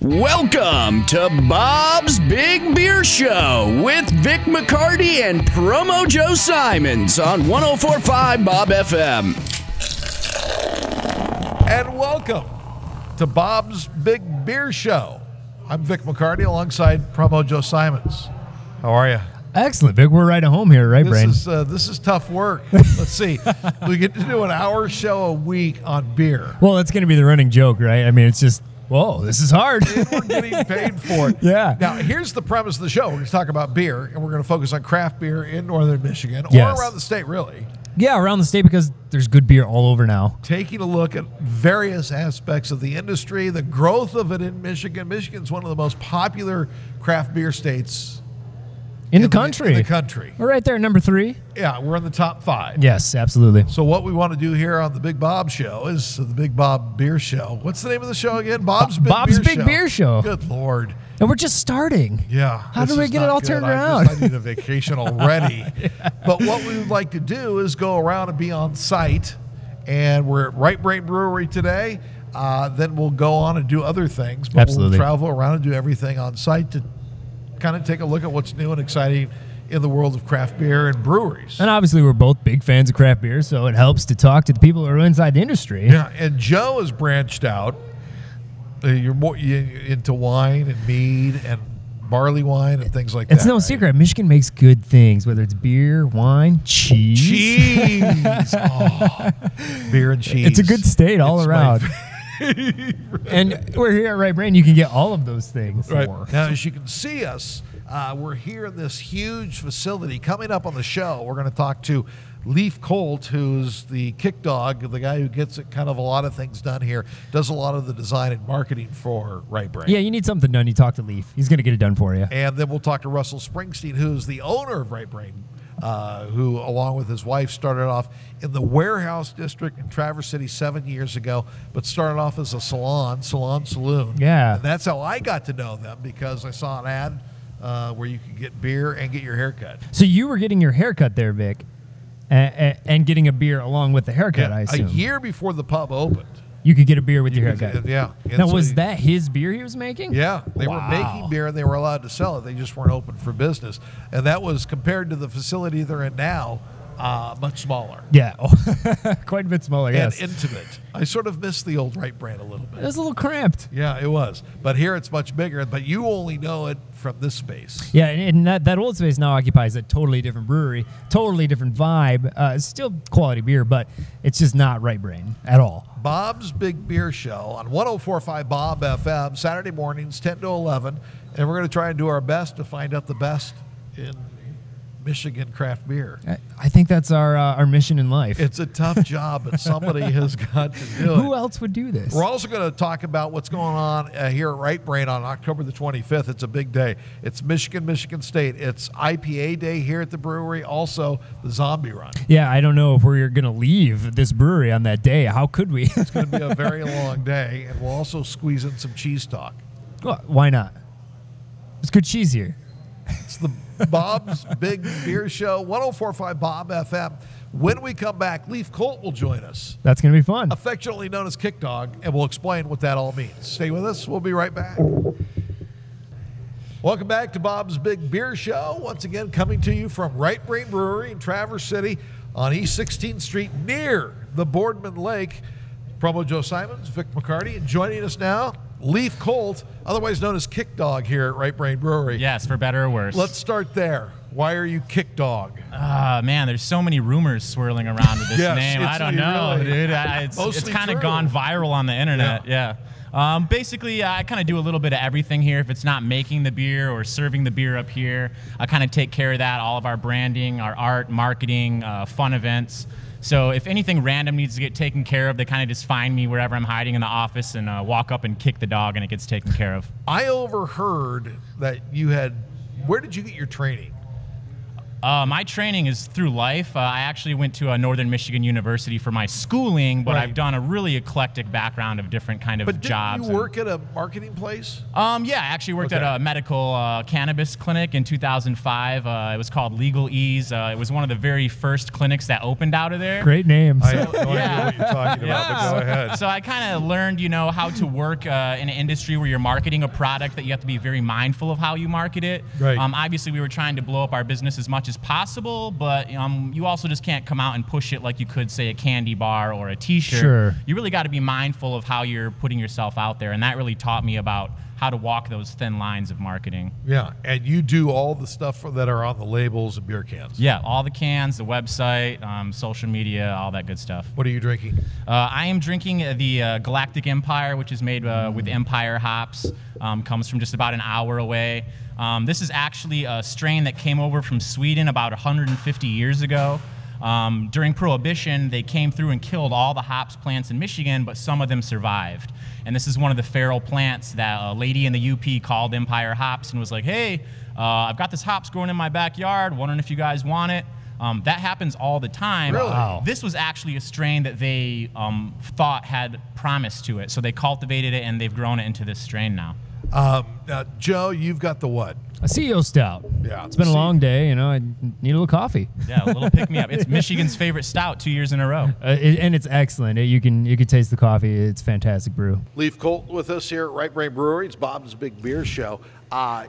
Welcome to Bob's Big Beer Show with Vic McCarty and Promo Joe Simons on 104.5 Bob FM. And welcome to Bob's Big Beer Show. I'm Vic McCarty alongside Promo Joe Simons. How are you? Excellent, Vic. We're right at home here, right, Brain? This is tough work. Let's see. We get to do an hour show a week on beer. Well, that's going to be the running joke, right? I mean, it's just, whoa, this is hard. And we're getting paid for it. Yeah. Now, here's the premise of the show. We're going to talk about beer, and we're going to focus on craft beer in northern Michigan, Yes. or around the state, really. Yeah, around the state because there's good beer all over now. Taking a look at various aspects of the industry, the growth of it in Michigan. Michigan's one of the most popular craft beer states In the country. In the country. We're right there, number 3. Yeah, we're in the top 5. Yes, absolutely. So what we want to do here on the Big Bob Show is the Big Bob Beer Show. What's the name of the show again? Bob's Big Beer Show. Good Lord. And we're just starting. Yeah. How do we get it all turned around? I need a vacation already. Yeah. But what we would like to do is go around and be on site. And we're at Right Brain Brewery today. Then we'll go on and do other things. But Absolutely. We'll travel around and do everything on site to kind of take a look at what's new and exciting in the world of craft beer and breweries. And obviously, we're both big fans of craft beer, so it helps to talk to the people who are inside the industry. Yeah, and Joe has branched out. You're more into wine and mead and barley wine and things like that. It's no secret. Michigan makes good things, whether it's beer, wine, cheese. Cheese. Oh, beer and cheese. It's a good state all It's around. my And we're here at Right Brain. You can get all of those things. Right. Now, as you can see us, we're here in this huge facility. Coming up on the show, we're going to talk to Leif Colt, who's the kick dog, the guy who gets kind of a lot of things done here, does a lot of the design and marketing for Right Brain. Yeah, you need something done, you talk to Leif. He's going to get it done for you. And then we'll talk to Russell Springsteen, who's the owner of Right Brain, who, along with his wife, started off in the warehouse district in Traverse City 7 years ago, but started off as a saloon. Yeah. And that's how I got to know them, because I saw an ad where you could get beer and get your hair cut. So you were getting your haircut there, Vic, and getting a beer along with the haircut, I assume. A year before the pub opened. You could get a beer with your haircut. Yeah. And Now, so was that his beer he was making? Yeah, they were Wow. making beer and they were allowed to sell it. They just weren't open for business. And that was, compared to the facility they're in now, much smaller. Yeah. Quite a bit smaller, yes. And intimate. I sort of miss the old Right Brand a little bit. It was a little cramped. Yeah, it was. But here it's much bigger, but you only know it from this space. Yeah, and that old space now occupies a totally different brewery, totally different vibe. It's still quality beer, but it's just not Right Brain at all. Bob's Big Beer Show on 104.5 Bob FM, Saturday mornings, 10 to 11. And we're going to try and do our best to find out the best in Michigan craft beer. I think that's our mission in life. It's a tough job, but somebody has got to do it. Who else would do this? We're also going to talk about what's going on here at Right Brain on October the 25th. It's a big day. It's Michigan State. It's IPA Day here at the brewery. Also, the Zombie Run. Yeah, I don't know if we're going to leave this brewery on that day. How could we? It's going to be a very long day, and we'll also squeeze in some cheese talk. Well, why not? There's good cheese here. It's the Bob's Big Beer Show, 104.5 Bob FM. When we come back, Leif Colt will join us, That's going to be fun. affectionately known as Kick Dog, and we'll explain what that all means. Stay with us. We'll be right back. Welcome back to Bob's Big Beer Show. Once again, coming to you from Right Brain Brewery in Traverse City on East 16th Street near the Boardman Lake. Promo Joe Simons, Vic McCarty, and joining us now, Leif Colt, otherwise known as Kick Dog here at Right Brain Brewery. Yes, for better or worse. Let's start there. Why are you Kick Dog? Man, there's so many rumors swirling around with this Yes, name. I don't you know, really- dude. It's Mostly kind of true. gone viral on the internet. Yeah. Basically, I kind of do a little bit of everything here. If it's not making the beer or serving the beer up here, I kind of take care of that. All of our branding, our art, marketing, fun events. So if anything random needs to get taken care of, they kind of just find me wherever I'm hiding in the office and walk up and kick the dog, and it gets taken care of. I overheard that you had, where did you get your training? My training is through life. I actually went to a Northern Michigan University for my schooling, but Right. I've done a really eclectic background of different kind of But jobs. didn't you work at a marketing place? Yeah, I actually worked Okay. at a medical cannabis clinic in 2005. It was called Legal Ease. It was one of the very first clinics that opened out of there. Great names. I have no idea Yeah. what you're talking about, but go ahead. So I kind of learned, how to work in an industry where you're marketing a product that you have to be very mindful of how you market it. Right. Obviously, we were trying to blow up our business as much as possible, but you also just can't come out and push it like you could, say, a candy bar or a T-shirt. Sure. You really got to be mindful of how you're putting yourself out there, and that really taught me about how to walk those thin lines of marketing. Yeah, and you do all the stuff that are on the labels and beer cans. Yeah, all the cans, the website, social media, all that good stuff. What are you drinking? I am drinking the Galactic Empire, which is made with Empire hops. Comes from just about an hour away. This is actually a strain that came over from Sweden about 150 years ago. During Prohibition, they came through and killed all the hops plants in Michigan, but some of them survived. And this is one of the feral plants that a lady in the UP called Empire hops and was like, hey, I've got this hops growing in my backyard, wondering if you guys want it. That happens all the time. Really? Wow. This was actually a strain that they thought had promise to it. So they cultivated it and they've grown it into this strain now. Now, Joe, you've got the what? A CEO stout. Yeah, It's been a long day. I need a little coffee. Yeah, a little pick me up. It's Michigan's favorite stout 2 years in a row. And it's excellent. You can taste the coffee. It's fantastic brew. Leaf Colt with us here at Right Brain Brewery. It's Bob's Big Beer Show.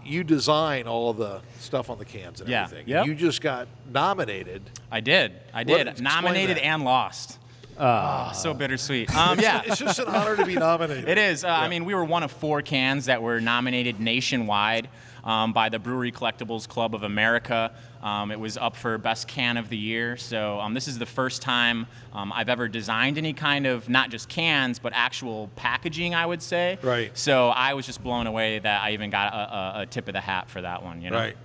You design all of the stuff on the cans and Yeah. everything. Yep. You just got nominated. I did. Explain Nominated that. and lost. So bittersweet. Yeah. It's just an honor to be nominated. It is. I mean, we were one of 4 cans that were nominated nationwide by the Brewery Collectibles Club of America. It was up for Best Can of the Year. So this is the first time I've ever designed any kind of, not just cans, but actual packaging, I would say. Right. So I was just blown away that I even got a tip of the hat for that one.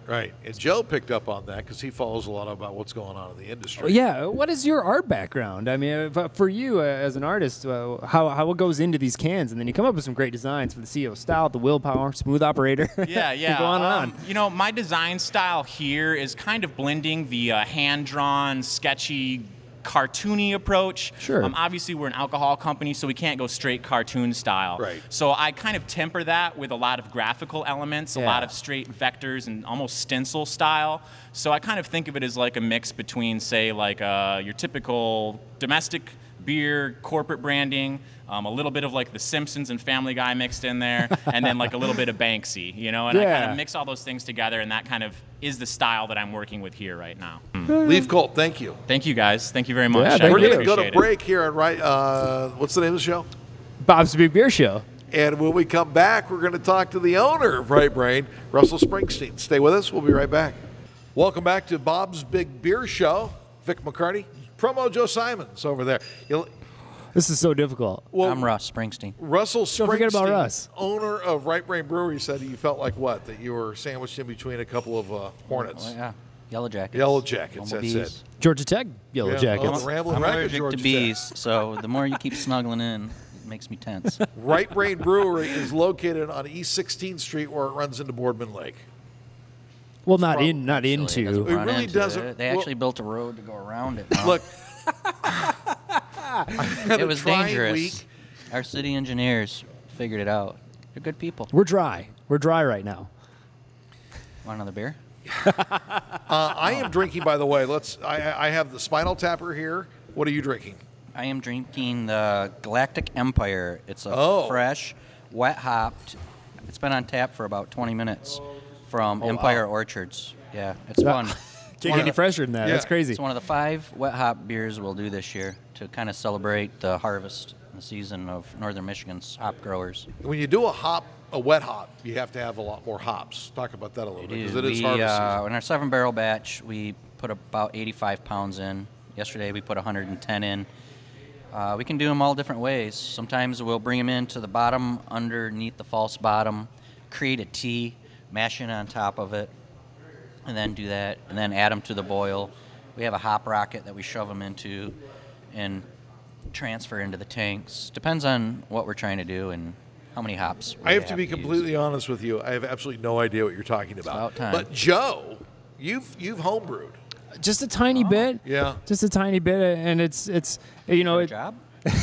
Right. And Joe picked up on that because he follows a lot about what's going on in the industry. Well, yeah. What is your art background? I mean, for you as an artist, how it goes into these cans, and then you come up with some great designs for the CEO Stout, the Willpower, Smooth Operator. Yeah. Go on and on. My design style here is kind of blending the hand-drawn, sketchy, cartoony approach. Sure. Obviously, we're an alcohol company, so we can't go straight cartoon style. Right. So I kind of temper that with a lot of graphical elements, a Yeah. lot of straight vectors, and almost stencil style. So I kind of think of it as like a mix between, say, like your typical domestic beer, corporate branding, a little bit of like The Simpsons and Family Guy mixed in there, and then like a little bit of Banksy, and I kind Yeah. of mix all those things together, and that kind of is the style that I'm working with here right now. Leaf Colt, thank you. Thank you guys. Thank you very much. Yeah, I thank We're really going to go to appreciate it. break here on what's the name of the show? Bob's Big Beer Show. And when we come back, we're going to talk to the owner of Right Brain, Russell Springsteen. Stay with us. We'll be right back. Welcome back to Bob's Big Beer Show. Vic McCarty, promo Joe Simons over there. This is so difficult. Well, I'm Russ Springsteen. Russell Springsteen, Don't forget about Russ. owner of Right Brain Brewery, said you felt like what? That you were sandwiched in between a couple of Hornets. Oh, yeah. Yellow Jackets. Yellow Jackets, that's Bumblebees. it. Georgia Tech Yellow Yeah, Jackets. the Ramblin' I'm Wreck of allergic Georgia to Tech. bees, so the more you keep snuggling in, it makes me tense. Right Brain Brewery is located on East 16th Street where it runs into Boardman Lake. Well, not Actually, into. it doesn't It run really into doesn't- it. They well- actually built a road to go around it now. Look, it was trying dangerous. week. Our city engineers figured it out. They're good people. We're dry. We're dry right now. Want another beer? I am drinking, by the way. I have the Spinal Tapper here. What are you drinking? I am drinking the Galactic Empire. It's a Oh. fresh, wet hopped. It's been on tap for about 20 minutes from Empire Orchards. Yeah, it's fun. Can't get any fresher than that. Yeah. That's crazy. It's one of the 5 wet hop beers we'll do this year to kind of celebrate the harvest and the season of Northern Michigan's hop growers. When you do a wet hop, you have to have a lot more hops. Talk about that a little bit because it is harvest season. In our 7-barrel batch, we put about 85 pounds in. Yesterday, we put 110 in. We can do them all different ways. Sometimes we'll bring them into the bottom underneath the false bottom, create a T, mash it on top of it, and then do that, and then add them to the boil. We have a hop rocket that we shove them into and transfer into the tanks. Depends on what we're trying to do and how many hops we I have to be use. completely honest with you. I have absolutely no idea what you're talking about. about time. But Joe you've homebrewed. Just a tiny bit. Yeah. Just a tiny bit, and it's you know Good job. Well,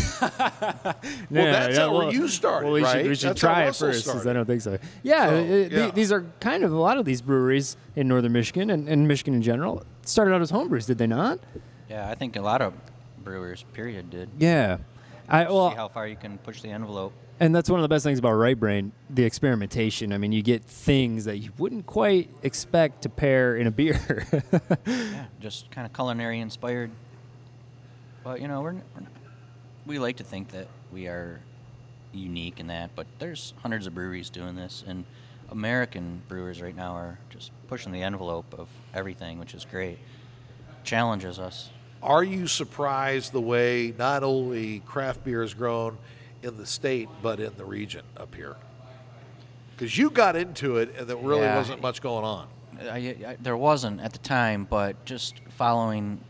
that's how you started, well, right? We should That's how try it Russell first, 'cause started. I don't think so. Yeah, So, yeah. these are kind of a lot of these breweries in northern Michigan and Michigan in general started out as homebrews, did they not? Yeah, I think a lot of brewers, period, did. Yeah. See how far you can push the envelope. And that's one of the best things about Right Brain, the experimentation. I mean, you get things that you wouldn't quite expect to pair in a beer. Yeah, just kind of culinary inspired. But you know, we like to think that we are unique in that, but there's hundreds of breweries doing this, and American brewers right now are just pushing the envelope of everything, which is great. Challenges us. Are you surprised the way not only craft beer has grown in the state, but in the region up here? Because you got into it, and there really Yeah. wasn't much going on. There wasn't at the time, but just following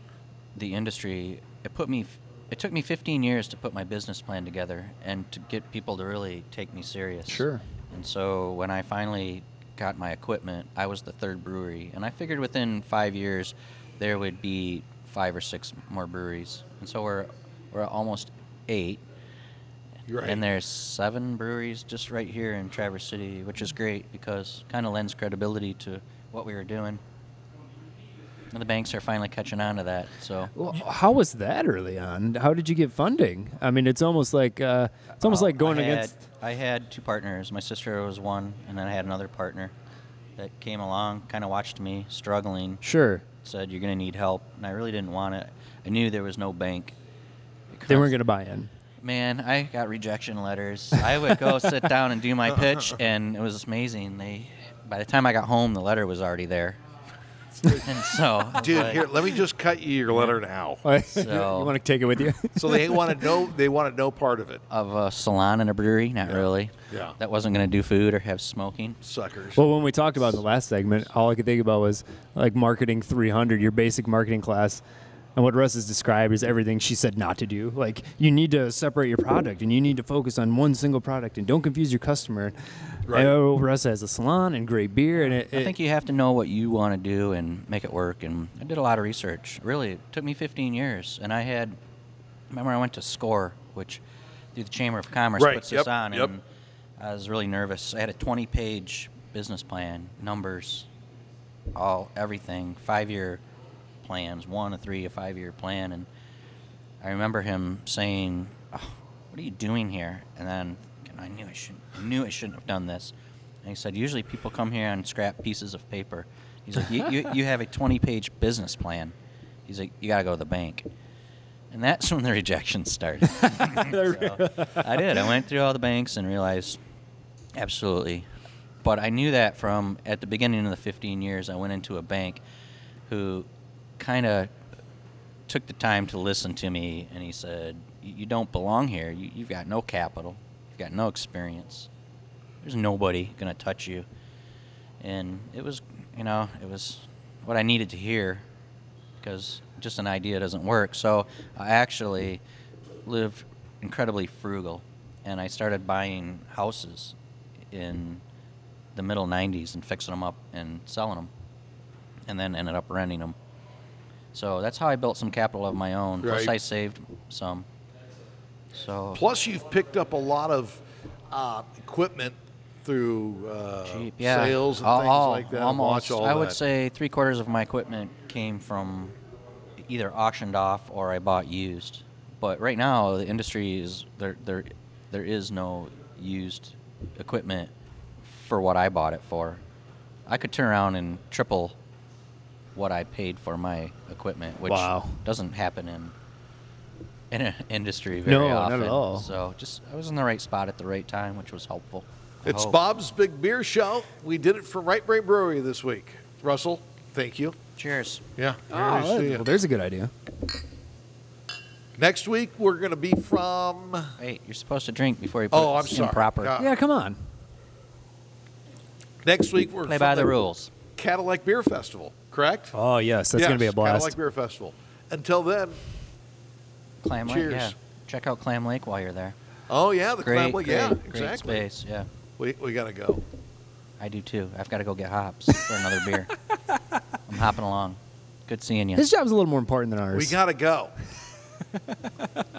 the industry, it took me 15 years to put my business plan together and to get people to really take me serious. Sure. And so when I finally got my equipment, I was the third brewery, and I figured within 5 years there would be 5 or 6 more breweries, and so we're at almost 8. You're right. And there's 7 breweries just right here in Traverse City, which is great because kind of lends credibility to what we were doing. And the banks are finally catching on to that. So Well, how was that early on? How did you get funding? I mean, it's almost like going against. I had 2 partners. My sister was one, and then I had another partner that came along, kind of watched me struggling, Sure, said, "You're going to need help," and I really didn't want it. I knew there was no bank. they weren't going to buy in. Man, I got rejection letters. I would go sit down and do my pitch, and it was amazing. By the time I got home, the letter was already there. And so, I was Dude, like, here, let me just cut you your letter now. So- you want to take it with you? So they wanted no part of it. of a salon and a brewery, not really. Yeah. That wasn't going to do food or have smoking. Suckers. Well, when we talked about it in the last segment, all I could think about was like marketing 300, your basic marketing class. And what Russ has described is everything she said not to do. Like, you need to separate your product, and you need to focus on one single product, and don't confuse your customer. Right. And Russ has a salon and great beer, and I think you have to know what you want to do and make it work. And I did a lot of research. Really, it took me 15 years. And remember I went to SCORE, which through the Chamber of Commerce Right, puts yep, this on. yep. And I was really nervous. I had a 20-page business plan, numbers, everything, 5-year plans, 1, a 3, a 5-year plan. And I remember him saying, "Oh, what are you doing here?" And then I knew I shouldn't have done this. And he said, "Usually people come here and scrap pieces of paper." He's like, you have a 20-page business plan. He's like, "You got to go to the bank." And that's when the rejections started. So I did. I went through all the banks and realized, absolutely. But I knew that from at the beginning of the 15 years, I went into a bank who kind of took the time to listen to me, and he said, "You don't belong here. You've got no capital. You've got no experience. There's nobody going to touch you." And it was what I needed to hear, because just an idea doesn't work. So I actually lived incredibly frugal, and I started buying houses in the middle 90s and fixing them up and selling them, and then ended up renting them. So that's how I built some capital of my own. Plus Right. I saved some. So Plus, you've picked up a lot of equipment through cheap, yeah. sales and things like that. Almost. Watch all I would that. say 3/4 of my equipment came from either auctioned off or I bought used. But right now, the industry is there is no used equipment for what I bought it for. I could turn around and triple what I paid for my equipment, which Wow. doesn't happen in an industry very No, often. not at all. So I was in the right spot at the right time, which was helpful. I It's hope. Bob's Big Beer Show. We did it for Right Brain Brewery this week. Russell, thank you. Cheers. Yeah. Oh, Here to see you. well, there's a good idea. Next week, we're going to be from. Wait, you're supposed to drink before you put Oh, I'm it sorry. improper. God. Yeah, come on. Next week, we're Play from by the rules. Cadillac Beer Festival, correct? Oh, yes, that's going to be a Yes, blast. Cadillac Beer Festival. Until then, Clam Lake, Cheers. yeah. Check out Clam Lake while you're there. oh, yeah, the Great, Clam Lake. great, Yeah, great exactly. space, yeah. We got to go. I do too. I've got to go get hops for another beer. I'm I'm hopping along. Good seeing you. His job's a little more important than ours. We got to go.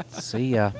See ya.